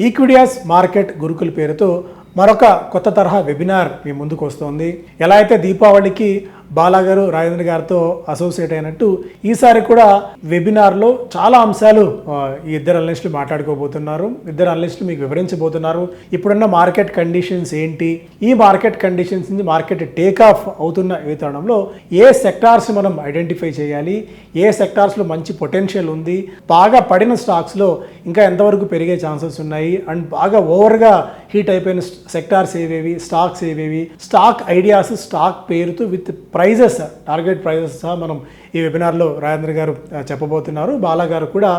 ఈక్విడియాస్ market Gurukul పేరుతో మరొక కొత్త తరహా వెబినార్ మీ ముందుకు వస్తోంది. ఎలా అయితే దీపావళికి బాలా గారు రాజేంద్ర గారితో అసోసియేట్ అయినట్టు ఈసారి కూడా వెబినార్లో చాలా అంశాలు ఈ ఇద్దరు అనలిస్టులు మాట్లాడుకోబోతున్నారు. ఇద్దరు అనలిస్టులు మీకు వివరించబోతున్నారు. ఇప్పుడున్న మార్కెట్ కండిషన్స్ ఏంటి, ఈ మార్కెట్ కండిషన్స్ నుంచి మార్కెట్ టేక్ ఆఫ్ అవుతున్న ఈ తరుణంలో ఏ సెక్టార్స్ మనం ఐడెంటిఫై చేయాలి, ఏ సెక్టార్స్లో మంచి పొటెన్షియల్ ఉంది, బాగా పడిన స్టాక్స్లో ఇంకా ఎంతవరకు పెరిగే ఛాన్సెస్ ఉన్నాయి, అండ్ బాగా ఓవర్గా హీట్ అయిపోయిన సెక్టార్స్ ఏవేవి, స్టాక్స్ ఏవేవి, స్టాక్ ఐడియాస్, స్టాక్ పేరుతో విత్ ప్రైజెస్, టార్గెట్ ప్రైజెస్ సహా మనం ఈ వెబినార్లో రాజేంద్ర గారు చెప్పబోతున్నారు. బాలా గారు కూడా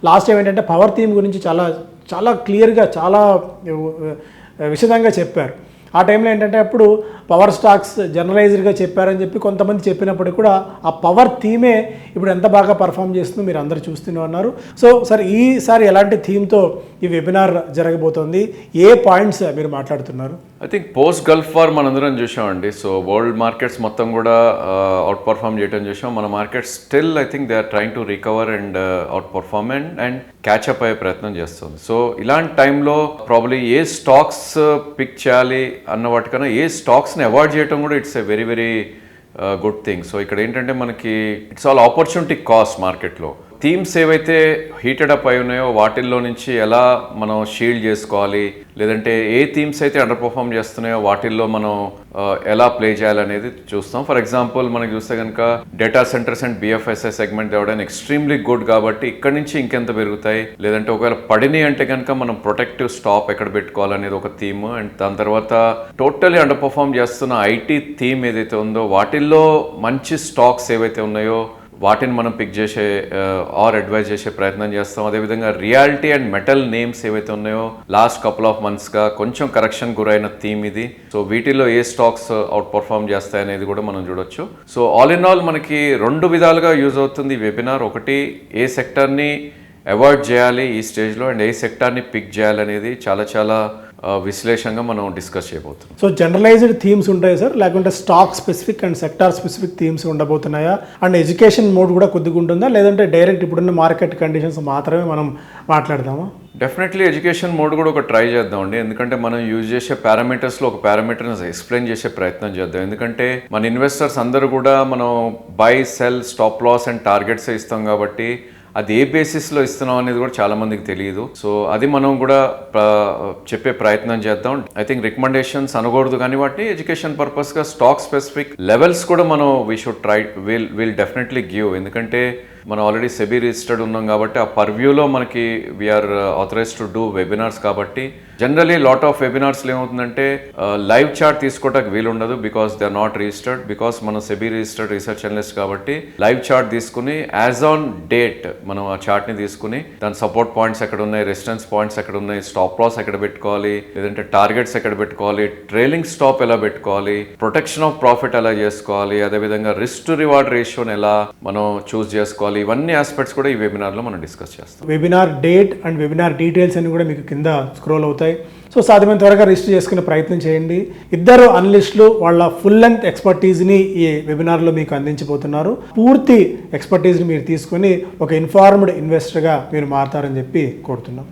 లాస్ట్ టైం ఏంటంటే పవర్ థీమ్ గురించి చాలా చాలా క్లియర్గా చాలా విశదంగా చెప్పారు. ఆ టైంలో ఏంటంటే అప్పుడు పవర్ స్టాక్స్ జనరలైజ్డ్గా చెప్పారని చెప్పి కొంతమంది చెప్పినప్పుడు కూడా ఆ పవర్ థీమే ఇప్పుడు ఎంత బాగా పర్ఫామ్ చేస్తుందో మీరు అందరూ చూస్తూనే ఉన్నారు. సో సార్, ఈసారి ఎలాంటి థీమ్తో ఈ వెబినార్ జరగబోతోంది, ఏ పాయింట్స్ మీరు మాట్లాడుతున్నారు? I think post Gulf war మనందరం చూసామండి. సో వరల్డ్ మార్కెట్స్ మొత్తం కూడా అవుట్ పర్ఫామ్ చేయడం చూసాం. మన market still I think they are trying to recover and outperform and catch up అయ్యే ప్రయత్నం చేస్తుంది. సో ఇలాంటి టైంలో ప్రాబ్లీ ఏ స్టాక్స్ పిక్ చేయాలి అన్న వాటికన్నా ఏ స్టాక్స్ని అవాయిడ్ చేయడం కూడా it's a very very good thing. So ఇక్కడ ఏంటంటే మనకి ఇట్స్ ఆల్ ఆపర్చునిటీ కాస్ట్. మార్కెట్లో థీమ్స్ ఏవైతే హీటెడ్ అప్ అయి ఉన్నాయో వాటిల్లో నుంచి ఎలా మనం షీల్డ్ చేసుకోవాలి, లేదంటే ఏ థీమ్స్ అయితే అండర్ పర్ఫామ్ చేస్తున్నాయో వాటిల్లో మనం ఎలా ప్లే చేయాలనేది చూస్తాం. ఫర్ ఎగ్జాంపుల్ మనకి చూస్తే కనుక data centres and BFSI segment తేవడానికి ఎక్స్ట్రీమ్లీ గుడ్ కాబట్టి ఇక్కడ నుంచి ఇంకెంత పెరుగుతాయి, లేదంటే ఒకవేళ పడినాయి అంటే కనుక మనం ప్రొటెక్టివ్ స్టాప్ ఎక్కడ పెట్టుకోవాలనేది ఒక థీమ్. అండ్ దాని తర్వాత టోటలీ అండర్ పర్ఫామ్ చేస్తున్న ఐటీ థీమ్ ఏదైతే ఉందో వాటిల్లో మంచి స్టాక్స్ ఏవైతే ఉన్నాయో వాటిని మనం పిక్ చేసే ఆర్ అడ్వైజ్ చేసే ప్రయత్నం చేస్తాం. అదేవిధంగా రియాలిటీ అండ్ మెటల్ నేమ్స్ ఏవైతే ఉన్నాయో లాస్ట్ కపుల్ ఆఫ్ మంత్స్గా కొంచెం కరెక్షన్ గురైన థీమ్ ఇది. సో వీటిల్లో ఏ స్టాక్స్ అవుట్ పర్ఫామ్ చేస్తాయి అనేది కూడా మనం చూడొచ్చు. సో ఆల్ ఇన్ ఆల్ మనకి రెండు విధాలుగా యూజ్ అవుతుంది ఈ వెబినార్. ఒకటి ఏ సెక్టర్ని అవాయిడ్ చేయాలి ఈ స్టేజ్లో, అండ్ ఏ సెక్టార్ని పిక్ చేయాలనేది చాలా చాలా విశ్లేషంగా మనం డిస్కస్ చేయబోతున్నాం. సో జనరలైజ్డ్ థీమ్స్ ఉంటాయి సార్, లేకుంటే stock specific and sector specific themes ఉండబోతున్నాయా? అండ్ ఎడ్యుకేషన్ మోడ్ కూడా కొద్దిగా ఉంటుందా, లేదంటే డైరెక్ట్ ఇప్పుడున్న మార్కెట్ కండిషన్స్ మాత్రమే మనం మాట్లాడదామా? డెఫినెట్లీ ఎడ్యుకేషన్ మోడ్ కూడా ఒక ట్రై చేద్దామండి. ఎందుకంటే మనం యూజ్ చేసే పారామీటర్స్లో ఒక పారామీటర్ని ఎక్స్ప్లెయిన్ చేసే ప్రయత్నం చేద్దాం. ఎందుకంటే మన ఇన్వెస్టర్స్ అందరూ కూడా మనం buy, sell, stop loss and targets ఇస్తాం కాబట్టి అది ఏ బేసిస్లో ఇస్తున్నాం అనేది కూడా చాలా మందికి తెలియదు. సో అది మనం కూడా చెప్పే ప్రయత్నం చేద్దాం. ఐ థింక్ రికమెండేషన్స్ అనకూడదు, కానీ వాటిని ఎడ్యుకేషన్ పర్పస్గా స్టాక్ స్పెసిఫిక్ లెవెల్స్ కూడా మనం we should try will definitely give. ఎందుకంటే మనం ఆల్రెడీ సెబీ రిజిస్టర్డ్ ఉన్నాం కాబట్టి ఆ పర్వ్యూలో మనకి we are authorize to do webinars. కాబట్టి జనరలీ లాట్ ఆఫ్ వెబినార్స్లో ఏమవుతుందంటే లైవ్ చార్ట్ తీసుకోవడానికి వీలుండదు, because they are not registered. Because మనం సెబీ రిజిస్టర్డ్ రీసెర్చ్ అనలిస్ట్ కాబట్టి లైవ్ చార్ట్ తీసుకుని యాజ్ ఆన్ డేట్ మనం ఆ చార్ట్ని తీసుకుని దాని సపోర్ట్ పాయింట్స్ ఎక్కడ ఉన్నాయి, రెసిస్టెన్స్ పాయింట్స్ ఎక్కడ ఉన్నాయి, స్టాప్ లాస్ ఎక్కడ పెట్టుకోవాలి, లేదంటే టార్గెట్స్ ఎక్కడ పెట్టుకోవాలి, ట్రైలింగ్ స్టాప్ ఎలా పెట్టుకోవాలి, ప్రొటెక్షన్ ఆఫ్ ప్రాఫిట్ ఎలా చేసుకోవాలి, అదేవిధంగా రిస్క్ టు రివార్డ్ రేషియోని ఎలా మనం చూస్ చేసుకోవాలి, ఇవన్నీ ఆస్పెక్ట్స్ కూడా ఈ వెబినార్లో మనం డిస్కస్ చేస్తాం. Webinar date and webinar details అన్ని కూడా మీకు కింద స్క్రోల్ అవుతాయి. సో సాధ్యమైన త్వరగా రిజిస్టర్ చేసుకునే ప్రయత్నం చేయండి. ఇద్దరు అనలిస్టులు వాళ్ళ ఫుల్ లెంత్ ఎక్స్పర్టీజ్ని ఈ వెబినార్లో మీకు అందించబోతున్నారు. పూర్తి ఎక్స్పర్టీజ్ని మీరు తీసుకొని ఒక ఇన్ఫార్మ్డ్ ఇన్వెస్టర్గా మీరు మారతారని చెప్పి కోరుతున్నాం.